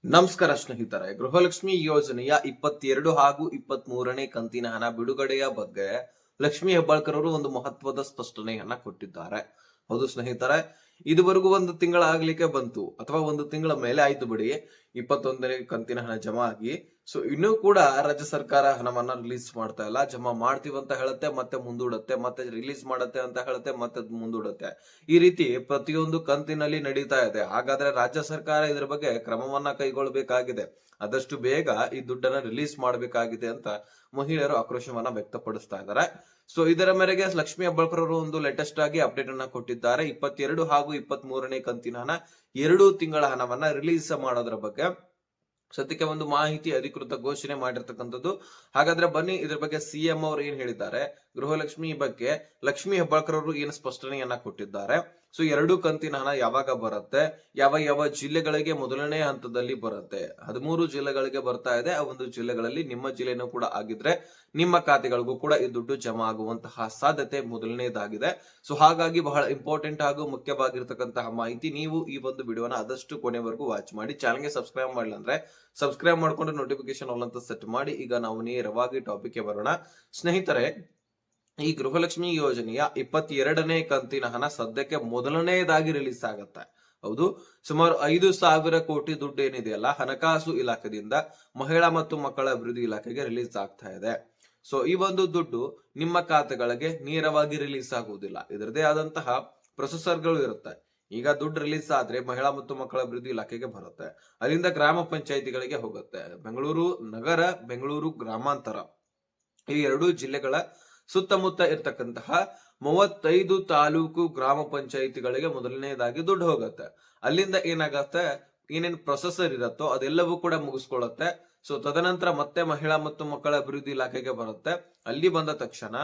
ನಮಸ್ಕಾರ ಸ್ನೇಹಿತರೆ. ಗೃಹಲಕ್ಷ್ಮಿ ಯೋಜನೆಯ 22 ಹಾಗೂ 23ನೇ ಕಂತಿನ ಹಣ ಬಿಡುಗಡೆಯ ಬಗ್ಗೆ ಲಕ್ಷ್ಮಿ ಹೆಬ್ಬಾಳ್ಕರ್ ಅವರು ಒಂದು ಮಹತ್ವದ ಸ್ಪಷ್ಟನೆಯನ್ನ ಕೊಟ್ಟಿದ್ದಾರೆ. ಹೌದು ಸ್ನೇಹಿತರೆ, ಇದುವರೆಗೂ ಒಂದು ತಿಂಗಳ ಆಗ್ಲಿಕ್ಕೆ ಬಂತು ಅಥವಾ ಒಂದು ತಿಂಗಳ ಮೇಲೆ ಆಯ್ತು ಬಿಡಿ 21ನೇ ಕಂತಿನ ಹಣ ಜಮಾ ಆಗಿ. ಸೊ ಇನ್ನೂ ಕೂಡ ರಾಜ್ಯ ಸರ್ಕಾರ ಹಣವನ್ನ ರಿಲೀಸ್ ಮಾಡ್ತಾ ಇಲ್ಲ. ಜಮಾ ಮಾಡ್ತೀವಿ ಅಂತ ಹೇಳುತ್ತೆ, ಮತ್ತೆ ಮುಂದೂಡುತ್ತೆ, ಮತ್ತೆ ರಿಲೀಸ್ ಮಾಡುತ್ತೆ ಅಂತ ಹೇಳುತ್ತೆ, ಮತ್ತೆ ಮುಂದೂಡುತ್ತೆ. ಈ ರೀತಿ ಪ್ರತಿಯೊಂದು ಕಂತಿನಲ್ಲಿ ನಡೀತಾ ಇದೆ. ಹಾಗಾದ್ರೆ ರಾಜ್ಯ ಸರ್ಕಾರ ಇದರ ಬಗ್ಗೆ ಕ್ರಮವನ್ನ ಕೈಗೊಳ್ಳಬೇಕಾಗಿದೆ. ಆದಷ್ಟು ಬೇಗ ಈ ದುಡ್ಡನ್ನ ರಿಲೀಸ್ ಮಾಡಬೇಕಾಗಿದೆ ಅಂತ ಮಹಿಳೆಯರು ಆಕ್ರೋಶವನ್ನ ವ್ಯಕ್ತಪಡಿಸ್ತಾ ಇದ್ದಾರೆ. ಸೊ ಇದರ ಮೇರೆಗೆ ಲಕ್ಷ್ಮಿ ಹೆಬ್ಬಾಳ್ಕರ್ ಅವರು ಒಂದು ಲೇಟೆಸ್ಟ್ ಆಗಿ ಅಪ್ಡೇಟ್ ಅನ್ನ ಕೊಟ್ಟಿದ್ದಾರೆ. 22 ಹಾಗೂ 23ನೇ ಕಂತಿನ ಹಣ 2 ತಿಂಗಳ ಹಣವನ್ನ ರಿಲೀಸ್ ಮಾಡೋದ್ರ ಬಗ್ಗೆ ಸದ್ಯಕ್ಕೆ ಒಂದು ಮಾಹಿತಿ ಅಧಿಕೃತ ಘೋಷಣೆ ಮಾಡಿರ್ತಕ್ಕಂಥದ್ದು. ಹಾಗಾದ್ರೆ ಬನ್ನಿ ಇದ್ರ ಬಗ್ಗೆ ಸಿಎಂ ಅವರು ಏನ್ ಹೇಳಿದ್ದಾರೆ, ಗೃಹಲಕ್ಷ್ಮಿ ಬಗ್ಗೆ ಲಕ್ಷ್ಮಿ ಹೆಬ್ಬಾಳ್ಕರ್ ಅವರು ಏನು ಸ್ಪಷ್ಟನೆಯನ್ನ ಕೊಟ್ಟಿದ್ದಾರೆ. ಸೊ 2 ಕಂತಿನ ಹಣ ಯಾವಾಗ ಬರುತ್ತೆ, ಯಾವ ಯಾವ ಜಿಲ್ಲೆಗಳಿಗೆ ಮೊದಲನೇ ಹಂತದಲ್ಲಿ ಬರುತ್ತೆ, 13 ಜಿಲ್ಲೆಗಳಿಗೆ ಬರ್ತಾ ಇದೆ. ಆ ಒಂದು ಜಿಲ್ಲೆಗಳಲ್ಲಿ ನಿಮ್ಮ ಜಿಲ್ಲೆನೂ ಕೂಡ ಆಗಿದ್ರೆ ನಿಮ್ಮ ಖಾತೆಗಳಿಗೂ ಕೂಡ ಈ ದುಡ್ಡು ಜಮಾ ಆಗುವಂತಹ ಸಾಧ್ಯತೆ ಮೊದಲನೇದಾಗಿದೆ. ಸೊ ಹಾಗಾಗಿ ಬಹಳ ಇಂಪಾರ್ಟೆಂಟ್ ಹಾಗೂ ಮುಖ್ಯವಾಗಿರ್ತಕ್ಕಂತಹ ಮಾಹಿತಿ. ನೀವು ಈ ಒಂದು ವಿಡಿಯೋನ ಆದಷ್ಟು ಕೊನೆವರೆಗೂ ವಾಚ್ ಮಾಡಿ. ಚಾನಲ್ಗೆ ಸಬ್ಸ್ಕ್ರೈಬ್ ಮಾಡಿಲ್ಲ ಅಂದ್ರೆ ಸಬ್ಸ್ಕ್ರೈಬ್ ಮಾಡ್ಕೊಂಡು ನೋಟಿಫಿಕೇಶನ್ ಆಲ್ ಅಂತ ಸೆಟ್ ಮಾಡಿ. ಈಗ ನಾವು ನೇರವಾಗಿ ಟಾಪಿಕ್ ಗೆ ಬರೋಣ ಸ್ನೇಹಿತರೆ. ಈ ಗೃಹಲಕ್ಷ್ಮಿ ಯೋಜನೆಯ 22ನೇ ಕಂತಿನ ಹಣ ಸದ್ಯಕ್ಕೆ ಮೊದಲನೇದಾಗಿ ರಿಲೀಸ್ ಆಗುತ್ತೆ. ಹೌದು, ಸುಮಾರು 5,000 ಕೋಟಿ ದುಡ್ಡು ಏನಿದೆಯಲ್ಲ ಹಣಕಾಸು ಇಲಾಖೆಯಿಂದ ಮಹಿಳಾ ಮತ್ತು ಮಕ್ಕಳ ಅಭಿವೃದ್ಧಿ ಇಲಾಖೆಗೆ ರಿಲೀಸ್ ಆಗ್ತಾ ಇದೆ. ಸೊ ಈ ಒಂದು ದುಡ್ಡು ನಿಮ್ಮ ಖಾತೆಗಳಿಗೆ ನೇರವಾಗಿ ರಿಲೀಸ್ ಆಗುವುದಿಲ್ಲ. ಇದರದೇ ಆದಂತಹ ಪ್ರೊಸೆಸರ್ಗಳು ಇರುತ್ತೆ. ಈಗ ದುಡ್ಡು ರಿಲೀಸ್ ಆದ್ರೆ ಮಹಿಳಾ ಮತ್ತು ಮಕ್ಕಳ ಅಭಿವೃದ್ಧಿ ಇಲಾಖೆಗೆ ಬರುತ್ತೆ, ಅಲ್ಲಿಂದ ಗ್ರಾಮ ಪಂಚಾಯಿತಿಗಳಿಗೆ ಹೋಗುತ್ತೆ. ಬೆಂಗಳೂರು ನಗರ, ಬೆಂಗಳೂರು ಗ್ರಾಮಾಂತರ ಈ 2 ಜಿಲ್ಲೆಗಳ ಸುತ್ತಮುತ್ತ ಇರ್ತಕ್ಕಂತಹ 35 ತಾಲೂಕು ಗ್ರಾಮ ಪಂಚಾಯಿತಿಗಳಿಗೆ ಮೊದಲನೇದಾಗಿ ದುಡ್ಡು ಹೋಗುತ್ತೆ. ಅಲ್ಲಿಂದ ಏನಾಗತ್ತೆ, ಏನೇನ್ ಪ್ರೊಸೆಸರ್ ಇರತ್ತೋ ಅದೆಲ್ಲವೂ ಕೂಡ ಮುಗಿಸ್ಕೊಳ್ಳುತ್ತೆ. ಸೊ ತದನಂತರ ಮತ್ತೆ ಮಹಿಳಾ ಮತ್ತು ಮಕ್ಕಳ ಅಭಿವೃದ್ಧಿ ಇಲಾಖೆಗೆ ಬರುತ್ತೆ. ಅಲ್ಲಿ ಬಂದ ತಕ್ಷಣ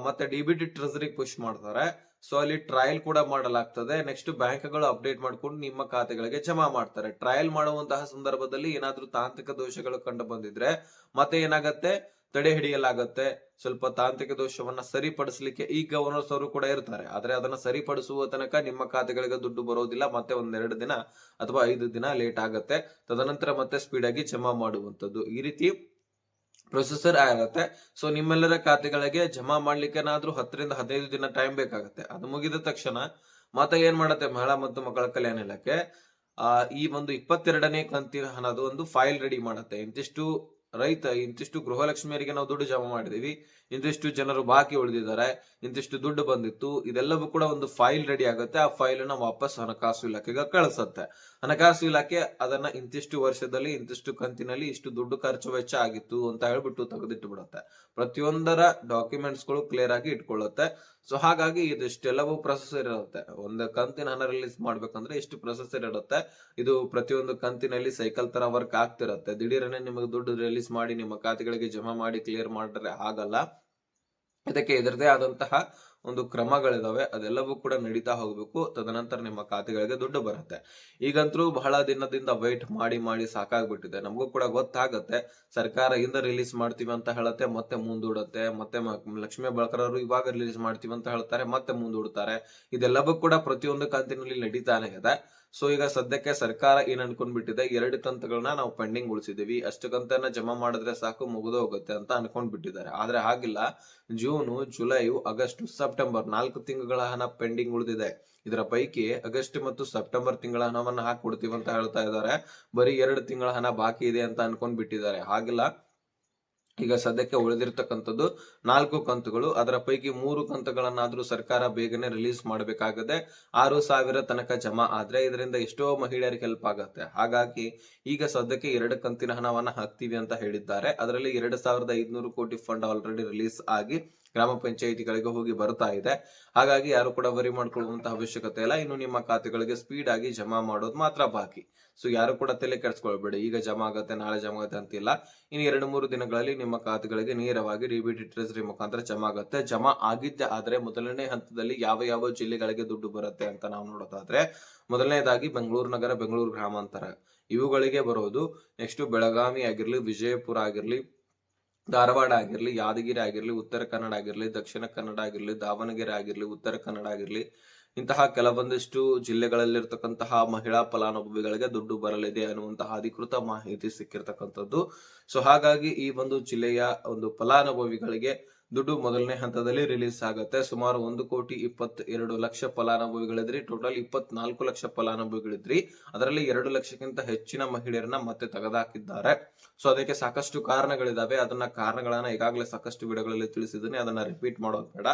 ಮತ್ತೆ ಡಿಬಿಟಿ ಟ್ರೆಸರಿಗೆ ಪುಷ್ ಮಾಡ್ತಾರೆ. ಸೊ ಅಲ್ಲಿ ಟ್ರಯಲ್ ಕೂಡ ಮಾಡಲಾಗ್ತದೆ. ನೆಕ್ಸ್ಟ್ ಬ್ಯಾಂಕ್ಗಳು ಅಪ್ಡೇಟ್ ಮಾಡ್ಕೊಂಡು ನಿಮ್ಮ ಖಾತೆಗಳಿಗೆ ಜಮಾ ಮಾಡ್ತಾರೆ. ಟ್ರಯಲ್ ಮಾಡುವಂತಹ ಸಂದರ್ಭದಲ್ಲಿ ಏನಾದ್ರೂ ತಾಂತ್ರಿಕ ದೋಷಗಳು ಕಂಡು ಬಂದಿದ್ರೆ ಮತ್ತೆ ಏನಾಗತ್ತೆ, ತಡೆ ಹಿಡಿಯಲಾಗತ್ತೆ. ಸ್ವಲ್ಪ ತಾಂತ್ರಿಕ ದೋಷವನ್ನ ಸರಿಪಡಿಸಲಿಕ್ಕೆ ಈ ಗವರ್ನರ್ಸ್ ಅವರು ಕೂಡ ಇರ್ತಾರೆ. ಆದ್ರೆ ಅದನ್ನ ಸರಿಪಡಿಸುವ ತನಕ ನಿಮ್ಮ ಖಾತೆಗಳಿಗೆ ದುಡ್ಡು ಬರೋದಿಲ್ಲ. ಮತ್ತೆ 1-2 ದಿನ ಅಥವಾ 5 ದಿನ ಲೇಟ್ ಆಗತ್ತೆ. ತದನಂತರ ಮತ್ತೆ ಸ್ಪೀಡ್ ಆಗಿ ಜಮಾ ಮಾಡುವಂತದ್ದು ಈ ರೀತಿ ಪ್ರೊಸೆಸರ್ ಆಗತ್ತೆ. ಸೊ ನಿಮ್ಮೆಲ್ಲರ ಖಾತೆಗಳಿಗೆ ಜಮಾ ಮಾಡ್ಲಿಕ್ಕೆ ಏನಾದ್ರೂ 10 ರಿಂದ 15 ದಿನ ಟೈಮ್ ಬೇಕಾಗತ್ತೆ. ಅದು ಮುಗಿದ ತಕ್ಷಣ ಮತ್ತೆ ಏನ್ ಮಾಡತ್ತೆ ಮಹಿಳಾ ಮತ್ತು ಮಕ್ಕಳ ಕಲ್ಯಾಣ ಇಲಾಖೆ, ಈ ಒಂದು 22ನೇ ಕಂತಿನ ಹಣದ ಒಂದು ಫೈಲ್ ರೆಡಿ ಮಾಡತ್ತೆ. ಇಂತಿಷ್ಟು ರೈತ, ಇಂತಿಷ್ಟು ಗೃಹಲಕ್ಷ್ಮಿಯರಿಗೆ ನಾವು ದುಡ್ಡು ಜಮಾ ಮಾಡಿದೀವಿ, ಇಂತಿಷ್ಟು ಜನರು ಬಾಕಿ ಉಳಿದಿದ್ದಾರೆ, ಇಂತಿಷ್ಟು ದುಡ್ಡು ಬಂದಿತ್ತು, ಇದೆಲ್ಲವೂ ಕೂಡ ಒಂದು ಫೈಲ್ ರೆಡಿ ಆಗುತ್ತೆ. ಆ ಫೈಲ್ ಅನ್ನ ವಾಪಸ್ ಹಣಕಾಸು ಇಲಾಖೆಗೆ ಕಳಿಸುತ್ತೆ. ಹಣಕಾಸು ಇಲಾಖೆ ಅದನ್ನ ಇಂತಿಷ್ಟು ವರ್ಷದಲ್ಲಿ ಇಂತಿಷ್ಟು ಕಂತಿನಲ್ಲಿ ಇಷ್ಟು ದುಡ್ಡು ಖರ್ಚು ವೆಚ್ಚ ಆಗಿತ್ತು ಅಂತ ಹೇಳ್ಬಿಟ್ಟು ತೆಗೆದಿಟ್ಟು ಬಿಡುತ್ತೆ. ಪ್ರತಿಯೊಂದರ ಡಾಕ್ಯುಮೆಂಟ್ಸ್ ಗಳು ಕ್ಲಿಯರ್ ಆಗಿ ಇಟ್ಕೊಳ್ಳುತ್ತೆ. ಸೊ ಹಾಗಾಗಿ ಇದಿಷ್ಟೆಲ್ಲವೂ ಪ್ರೊಸೆಸರ್ ಇರುತ್ತೆ. ಒಂದು ಕಂತಿನ ಹಣ ರಿಲೀಸ್ ಮಾಡ್ಬೇಕಂದ್ರೆ ಇಷ್ಟು ಪ್ರೊಸೆಸರ್ ಇರುತ್ತೆ. ಇದು ಪ್ರತಿಯೊಂದು ಕಂತಿನಲ್ಲಿ ಸೈಕಲ್ ತರ ವರ್ಕ್ ಆಗ್ತಿರತ್ತೆ. ದಿಢೀರನೆ ನಿಮಗೆ ದುಡ್ಡು ರಿಲೀಸ್ ಮಾಡಿ ನಿಮ್ಮ ಖಾತೆಗಳಿಗೆ ಜಮಾ ಮಾಡಿ ಕ್ಲಿಯರ್ ಮಾಡಿದ್ರೆ ಆಗಲ್ಲ. ಇದಕ್ಕೆ ಇದರದೇ ಆದಂತಹ ಒಂದು ಕ್ರಮಗಳಿದಾವೆ. ಅದೆಲ್ಲವೂ ಕೂಡ ನಡೀತಾ ಹೋಗ್ಬೇಕು. ತದನಂತರ ನಿಮ್ಮ ಖಾತೆಗಳಿಗೆ ದುಡ್ಡು ಬರುತ್ತೆ. ಈಗಂತೂ ಬಹಳ ದಿನದಿಂದ ವೇಟ್ ಮಾಡಿ ಮಾಡಿ ಸಾಕಾಗ್ಬಿಟ್ಟಿದೆ. ನಮಗೂ ಕೂಡ ಗೊತ್ತಾಗತ್ತೆ, ಸರ್ಕಾರ ಇಂದ ರಿಲೀಸ್ ಮಾಡ್ತೀವಿ ಅಂತ ಹೇಳುತ್ತೆ, ಮತ್ತೆ ಮುಂದೂಡುತ್ತೆ. ಮತ್ತೆ ಲಕ್ಷ್ಮೀ ಹೆಬ್ಬಾಳ್ಕರ್ ಅವರು ಇವಾಗ ರಿಲೀಸ್ ಮಾಡ್ತೀವಿ ಅಂತ ಹೇಳ್ತಾರೆ, ಮತ್ತೆ ಮುಂದೂಡ್ತಾರೆ. ಇದೆಲ್ಲವೂ ಕೂಡ ಪ್ರತಿಯೊಂದು ಕಂತಿನಲ್ಲಿ ನಡೀತಾನೆ ಇದೆ. ಸೊ ಈಗ ಸದ್ಯಕ್ಕೆ ಸರ್ಕಾರ ಏನ್ ಅನ್ಕೊಂಡ್ಬಿಟ್ಟಿದೆ, 2 ಕಂತುಗಳನ್ನ ನಾವು ಪೆಂಡಿಂಗ್ ಉಳಿಸಿದೀವಿ, ಅಷ್ಟು ಕಂತನ್ನ ಜಮಾ ಮಾಡಿದ್ರೆ ಸಾಕು ಮುಗಿದು ಹೋಗುತ್ತೆ ಅಂತ ಅನ್ಕೊಂಡ್ಬಿಟ್ಟಿದ್ದಾರೆ. ಆದ್ರೆ ಹಾಗಿಲ್ಲ. ಜೂನ್, ಜುಲೈ, ಆಗಸ್ಟ್, ಸೆಪ್ಟೆಂಬರ್ 4 ತಿಂಗಳ ಹಣ ಪೆಂಡಿಂಗ್ ಉಳಿದಿದೆ. ಇದರ ಪೈಕಿ ಆಗಸ್ಟ್ ಮತ್ತು ಸೆಪ್ಟೆಂಬರ್ ತಿಂಗಳ ಹಣವನ್ನ ಹಾಕೊಡ್ತೀವಿ ಅಂತ ಹೇಳ್ತಾ ಇದ್ದಾರೆ. ಬರೀ 2 ತಿಂಗಳ ಹಣ ಬಾಕಿ ಇದೆ ಅಂತ ಅನ್ಕೊಂಡ್ಬಿಟ್ಟಿದ್ದಾರೆ. ಹಾಗಿಲ್ಲ. ಈಗ ಸದ್ಯಕ್ಕೆ ಉಳಿದಿರ್ತಕ್ಕಂಥದ್ದು 4 ಕಂತುಗಳು. ಅದರ ಪೈಕಿ 3 ಕಂತುಗಳನ್ನಾದ್ರೂ ಸರ್ಕಾರ ಬೇಗನೆ ರಿಲೀಸ್ ಮಾಡಬೇಕಾಗಿದೆ. 6,000 ತನಕ ಜಮಾ ಆದ್ರೆ ಇದರಿಂದ ಎಷ್ಟೋ ಮಹಿಳೆಯರಿಗೆ ಹೆಲ್ಪ್ ಆಗುತ್ತೆ. ಹಾಗಾಗಿ ಈಗ ಸದ್ಯಕ್ಕೆ 2 ಕಂತಿನ ಹಣವನ್ನ ಹಾಕ್ತೀವಿ ಅಂತ ಹೇಳಿದ್ದಾರೆ. ಅದರಲ್ಲಿ 2,500 ಕೋಟಿ ಫಂಡ್ ಆಲ್ರೆಡಿ ರಿಲೀಸ್ ಆಗಿ ಗ್ರಾಮ ಪಂಚಾಯಿತಿಗಳಿಗೆ ಹೋಗಿ ಬರ್ತಾ ಇದೆ. ಹಾಗಾಗಿ ಯಾರು ಕೂಡ ವರಿ ಮಾಡ್ಕೊಳ್ಳುವಂತ ಅವಶ್ಯಕತೆ ಇಲ್ಲ. ಇನ್ನು ನಿಮ್ಮ ಖಾತೆಗಳಿಗೆ ಸ್ಪೀಡ್ ಆಗಿ ಜಮಾ ಮಾಡೋದು ಮಾತ್ರ ಬಾಕಿ. ಸೊ ಯಾರು ಕೂಡ ತಲೆ ಕೆಡಿಸ್ಕೊಳ್ಬೇಡಿ, ಈಗ ಜಮಾ ಆಗುತ್ತೆ ನಾಳೆ ಜಮಾ ಆಗುತ್ತೆ ಅಂತಿಲ್ಲ. ಇನ್ನು 2-3 ದಿನಗಳಲ್ಲಿ ನಿಮ್ಮ ಖಾತೆಗಳಿಗೆ ನೇರವಾಗಿ ಡಿಬಿಟಿ ಟ್ರೆಸರಿ ಮುಖಾಂತರ ಜಮಾ ಆಗುತ್ತೆ. ಜಮಾ ಆಗಿದ್ದೆ ಆದ್ರೆ ಮೊದಲನೇ ಹಂತದಲ್ಲಿ ಯಾವ ಯಾವ ಜಿಲ್ಲೆಗಳಿಗೆ ದುಡ್ಡು ಬರುತ್ತೆ ಅಂತ ನಾವು ನೋಡೋದಾದ್ರೆ, ಮೊದಲನೇದಾಗಿ ಬೆಂಗಳೂರು ನಗರ, ಬೆಂಗಳೂರು ಗ್ರಾಮಾಂತರ ಇವುಗಳಿಗೆ ಬರೋದು. ನೆಕ್ಸ್ಟ್ ಬೆಳಗಾವಿ ಆಗಿರ್ಲಿ, ವಿಜಯಪುರ ಆಗಿರ್ಲಿ, ಧಾರವಾಡ ಆಗಿರ್ಲಿ, ಯಾದಗಿರಿ ಆಗಿರ್ಲಿ, ಉತ್ತರ ಕನ್ನಡ ಆಗಿರ್ಲಿ, ದಕ್ಷಿಣ ಕನ್ನಡ ಆಗಿರ್ಲಿ, ದಾವಣಗೆರೆ ಆಗಿರ್ಲಿ, ಉತ್ತರ ಕನ್ನಡ ಆಗಿರ್ಲಿ, ಇಂತಹ ಕೆಲವೊಂದಿಷ್ಟು ಜಿಲ್ಲೆಗಳಲ್ಲಿರ್ತಕ್ಕಂತಹ ಮಹಿಳಾ ಫಲಾನುಭವಿಗಳಿಗೆ ದುಡ್ಡು ಬರಲಿದೆ ಅನ್ನುವಂತಹ ಅಧಿಕೃತ ಮಾಹಿತಿ ಸಿಕ್ಕಿರ್ತಕ್ಕಂಥದ್ದು. ಸೊ ಹಾಗಾಗಿ ಈ ಒಂದು ಜಿಲ್ಲೆಯ ಒಂದು ಫಲಾನುಭವಿಗಳಿಗೆ ದುಡ್ಡು ಮೊದಲನೇ ಹಂತದಲ್ಲಿ ರಿಲೀಸ್ ಆಗುತ್ತೆ. ಸುಮಾರು 1,22,00,000 ಫಲಾನುಭವಿಗಳಿದ್ರಿ. ಟೋಟಲ್ 24 ಲಕ್ಷ ಫಲಾನುಭವಿಗಳಿದ್ರಿ. ಅದರಲ್ಲಿ 2 ಲಕ್ಷಕ್ಕಿಂತ ಹೆಚ್ಚಿನ ಮಹಿಳೆಯರನ್ನ ಮತ್ತೆ ತೆಗೆದುಹಾಕಿದ್ದಾರೆ. ಸೊ ಅದಕ್ಕೆ ಸಾಕಷ್ಟು ಕಾರಣಗಳಿದಾವೆ. ಅದನ್ನ ಕಾರಣಗಳನ್ನ ಈಗಾಗಲೇ ಸಾಕಷ್ಟು ವಿಡಿಯೋಗಳಲ್ಲಿ ತಿಳಿಸಿದ್ದೀನಿ, ಅದನ್ನ ರಿಪೀಟ್ ಮಾಡೋದು ಬೇಡ.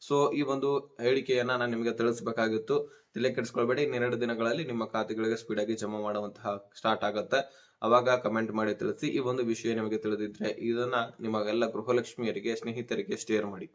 ಸೊ ಈ ಒಂದು ಹೇಳಿಕೆಯನ್ನ ನಾನು ನಿಮಗೆ ತಿಳಿಸಬೇಕಾಗಿತ್ತು. ತಲೆ ಕೆಡಿಸ್ಕೊಳ್ಬೇಡಿ. ಇನ್ನೆರಡು ದಿನಗಳಲ್ಲಿ ನಿಮ್ಮ ಖಾತೆಗಳಿಗೆ ಸ್ಪೀಡ್ ಆಗಿ ಜಮಾ ಮಾಡುವಂತಹ ಸ್ಟಾರ್ಟ್ ಆಗುತ್ತೆ. ಅವಾಗ ಕಮೆಂಟ್ ಮಾಡಿ ತಿಳಿಸಿ. ಈ ಒಂದು ವಿಷಯ ನಿಮಗೆ ತಿಳಿದಿದ್ರೆ ಇದನ್ನ ನಿಮ್ಮ ಎಲ್ಲ ಗೃಹಲಕ್ಷ್ಮಿಯರಿಗೆ, ಸ್ನೇಹಿತರಿಗೆ ಶೇರ್ ಮಾಡಿ.